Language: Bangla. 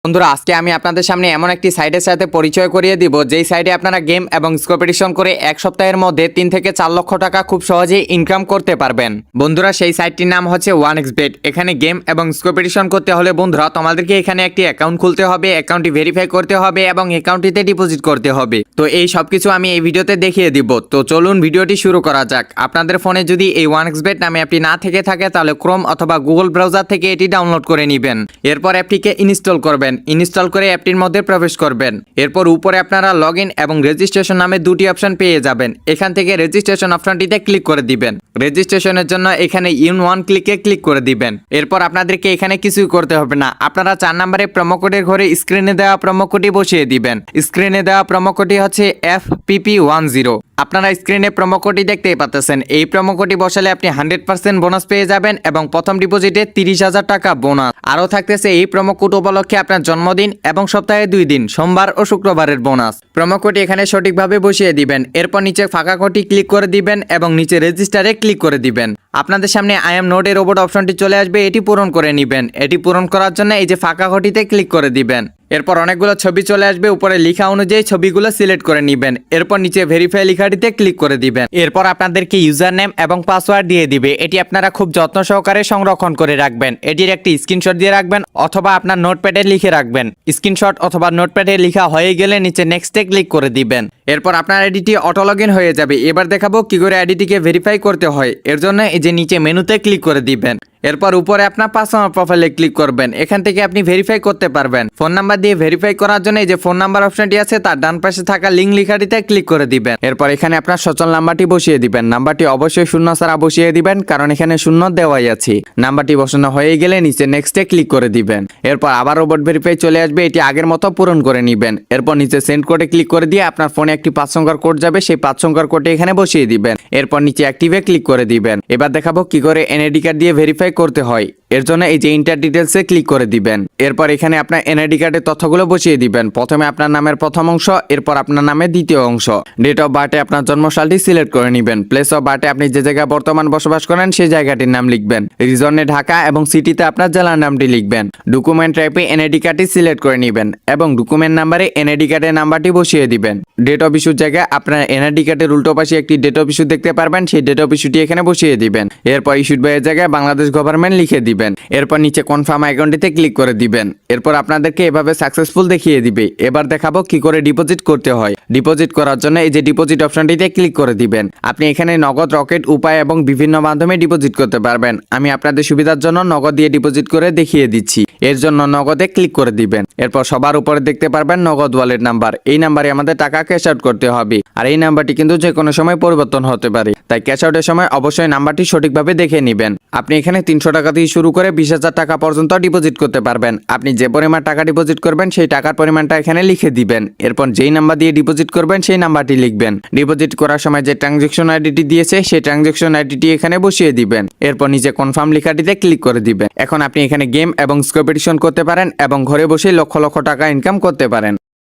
বন্ধুরা আজকে আমি আপনাদের সামনে এমন একটি সাইটের সাথে পরিচয় করিয়ে দিব যেই সাইটে আপনারা গেম এবং কম্পিটিশন করে এক সপ্তাহের মধ্যে 3 থেকে 4 লক্ষ টাকা খুব সহজেই ইনকাম করতে পারবেন। বন্ধুরা সেই সাইটটির নাম হচ্ছে 1xBet। এখানে গেম এবং কম্পিটিশন করতে হলে বন্ধুরা তোমাদেরকে এখানে একটি অ্যাকাউন্ট খুলতে হবে, অ্যাকাউন্টটি ভেরিফাই করতে হবে এবং অ্যাকাউন্টটিতে ডিপোজিট করতে হবে। তো এই সবকিছু আমি এই ভিডিওতে দেখিয়ে দিব। তো চলুন ভিডিওটি শুরু করা যাক। আপনাদের ফোনে যদি এই 1xBet নামে অ্যাপটি না থেকে থাকে তাহলে ক্রোম অথবা গুগল ব্রাউজার থেকে এটি ডাউনলোড করে নেবেন। এরপর অ্যাপটিকে ইনস্টল করবেন। ইনস্টল করে অ্যাপটির মধ্যে প্রবেশ করবেন। এরপর উপরে আপনারা লগইন এবং রেজিস্ট্রেশন নামে দুটি অপশন পেয়ে যাবেন। এখান থেকে রেজিস্ট্রেশন অপশনটিতে ক্লিক করে দিবেন। রেজিস্ট্রেশনের জন্য এখানে ইন ওয়ান ক্লিকে ক্লিক করে দিবেন। এরপর আপনাদেরকে এখানে কিছুই করতে হবে না। আপনারা 4 নম্বরে প্রোমো কোডের ঘরে স্ক্রিনে দেওয়া প্রোমো কোডটি বসিয়ে দিবেন। স্ক্রিনে দেওয়া প্রোমো কোডটি হচ্ছে FPP10। আপনারা স্ক্রিনে প্রোমো কোডটি দেখতেই পাচ্ছেন। এই প্রোমো কোডটি বসালে আপনি 100% বোনাস পেয়ে যাবেন এবং প্রথম ডিপোজিটে 30,000 টাকা বোনাস। আরও থাকতেছে এই প্রোমো কোড উপলক্ষে আপনার জন্মদিন এবং সপ্তাহে 2 দিন সোমবার ও শুক্রবারের বোনাস। প্রোমো কোডটি এখানে সঠিকভাবে বসিয়ে দিবেন। এরপর নিচে ফাঁকা কোডটি ক্লিক করে দিবেন এবং নিচে রেজিস্টারে ক্লিক করে দিবেন। আপনাদের সামনে I am not a robot অপশনটি চলে আসবে, এটি পূরণ করে নেবেন। এটি পূরণ করার জন্য এই যে ফাঁকা কোডটিতে ক্লিক করে দিবেন। এরপর অনেকগুলো ছবি চলে আসবে, উপরে লেখা অনুযায়ী ছবিগুলো সিলেক্ট করে নেবেন। এরপর নিচে ভেরিফাই লেখাটিতে ক্লিক করে দিবেন। এরপর আপনাদেরকে ইউজার নেম এবং পাসওয়ার্ড দিয়ে দিবে। এটি আপনারা খুব যত্ন সহকারে সংরক্ষণ করে রাখবেন। এটির একটি স্ক্রিনশট দিয়ে রাখবেন অথবা আপনার নোটপ্যাডে লিখে রাখবেন। স্ক্রিনশট অথবা নোটপ্যাডে লেখা হয়ে গেলে নিচে নেক্সটে ক্লিক করে দিবেন। এরপর আপনার আইডিটি অটো লগইন হয়ে যাবে। এবার দেখাবো কি করে আইডিটিকে ভেরিফাই করতে হয়। এর জন্য এই যে নিচে মেনুতে ক্লিক করে দিবেন। এরপর উপরে আপনার পার্সোনাল প্রোফাইলে ক্লিক করবেন। এখান থেকে আপনি ভেরিফাই করতে পারবেন। ফোন নাম্বার দিয়ে ভেরিফাই করার জন্য এই যে ফোন নাম্বার অপশনটি আছে তার ডান পাশে থাকা লিঙ্ক লেখাটিতে ক্লিক করে দিবেন। এরপর এখানে আপনার সচল নাম্বারটি বসিয়ে দিবেন। নাম্বারটি অবশ্যই শূন্য ছাড়া বসিয়ে দিবেন, কারণ এখানে শূন্য দেওয়াই আছে। নাম্বারটি বসানো হয়ে গেলে নিচে নেক্সটে ক্লিক করে দিবেন। এরপর আবার রোবট ভেরিফাই চলে আসবে, এটি আগের মতো পূরণ করে নেবেন। এরপর নিচে সেন্ড কোডে ক্লিক করে দিয়ে আপনার ফোনে একটি 5 সংখ্যার কোড যাবে, সেই 5 সংখ্যার কোডটি এখানে বসিয়ে দিবেন। এরপর নিচে অ্যাক্টিভে ক্লিক করে দিবেন। এবার দেখাবো কি করে এনআইডি কার্ড দিয়ে ভেরিফাই করতে হয়। এর জন্য এই যে ইন্টার ডিটেলসে ক্লিক করে দিবেন। এরপর এখানে আপনার এনআইডি কার্ডের তথ্যগুলো বসিয়ে দিবেন। প্রথমে আপনার নামের প্রথম অংশ, এরপর আপনার নামের দ্বিতীয় অংশ। ডেট অফ বার্থে আপনার জন্মসালটি সিলেক্ট করে নেবেন। প্লেস অফ বার্থে আপনি যে জায়গায় বর্তমান বসবাস করেন সেই জায়গাটির নাম লিখবেন। রিজনে ঢাকা এবং সিটিতে আপনার জেলার নামটি লিখবেন। ডকুমেন্ট টাইপে এনআইডি কার্ডটি সিলেক্ট করে নেবেন এবং ডকুমেন্ট নাম্বারে এনআইডি কার্ডের নাম্বারটি বসিয়ে দিবেন। ডেট অফ ইস্যুর জায়গায় আপনার এনআইডি কার্ডের উল্টো পাশে একটি ডেট অফ ইস্যু দেখতে পারবেন, সেই ডেট অফ ইস্যুটি এখানে বসিয়ে দিবেন। এরপর ইস্যুড বাই এর জায়গায় বাংলাদেশ গভর্নমেন্ট লিখে দিবেন। এরপর নিচে কনফার্ম অ্যাকাউন্টটিতে ক্লিক করে দিবেন। এরপর আপনাদেরকে এভাবে সাকসেসফুল দেখিয়ে দিবে। এবার দেখাবো কি করে ডিপোজিট করতে হয়। ডিপোজিট করার জন্য এই যে ডিপোজিট অপশনটিতে ক্লিক করে দিবেন। আপনি এখানে নগদ, রকেট, উপায় এবং বিভিন্ন মাধ্যমে ডিপোজিট করতে পারবেন। আমি আপনাদের সুবিধার জন্য নগদ দিয়ে ডিপোজিট করে দেখিয়ে দিচ্ছি। এর জন্য নগদে ক্লিক করে দিবেন। এরপর সবার উপরে দেখতে পারবেন নগদ ওয়ালেট নাম্বার। এই নাম্বারে আমাদের টাকা ক্যাশ আউট করতে হবে। আর এই নাম্বারটি কিন্তু যে কোনো সময় পরিবর্তন হতে পারে, তাই ক্যাশ আউটের সময় অবশ্যই নাম্বারটি সঠিকভাবে দেখে নেবেন। আপনি এখানে 300 টাকা দিয়ে শুরু করে 20,000 টাকা পর্যন্ত ডিপোজিট করতে পারবেন। আপনি যে পরিমাণ টাকা ডিপোজিট করবেন সেই টাকার পরিমাণটা এখানে লিখে দিবেন। এরপর যেই নাম্বার দিয়ে ডিপোজিট করবেন সেই নাম্বারটি লিখবেন। ডিপোজিট করার সময় যে ট্রানজ্যাকশন আইডিটি দিয়েছে সেই ট্রানজ্যাকশন আইডিটি এখানে বসিয়ে দিবেন। এরপর নিচে কনফার্ম লেখাটিতে ক্লিক করে দিবেন। এখন আপনি এখানে গেম এবং কম্পিটিশন করতে পারেন এবং ঘরে বসে লক্ষ লক্ষ টাকা ইনকাম করতে পারেন।